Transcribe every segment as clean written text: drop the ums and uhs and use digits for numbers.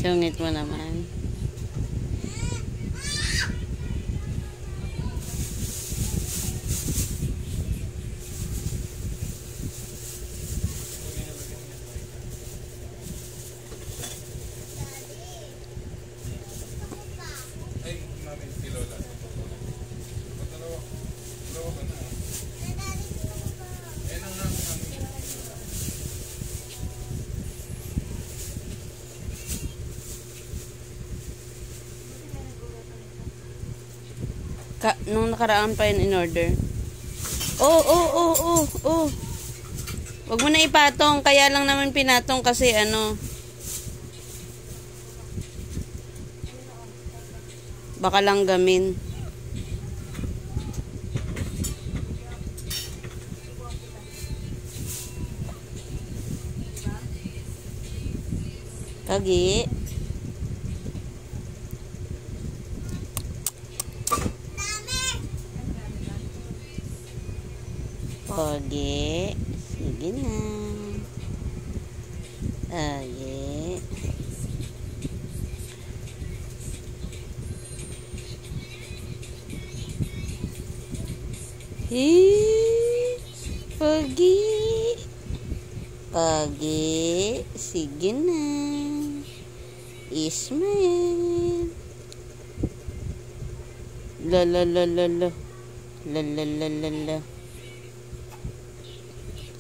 Sungit mo naman. Ay, namin si Lola. Dalawa ka na. Ayan ang namin si Lola. Nung nakaraan pa yun in order. Oh. Wag mo na ipatong. Kaya lang naman pinatong kasi ano. Baka lang gamin. Kagi. Pogi. Sige na. Pogi. Pogi. Pogi. Sige na. Ismail. La.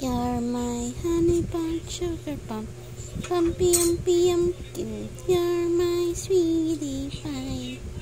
You're my honey bun, sugar bun, bumpy, You're my sweetie pie.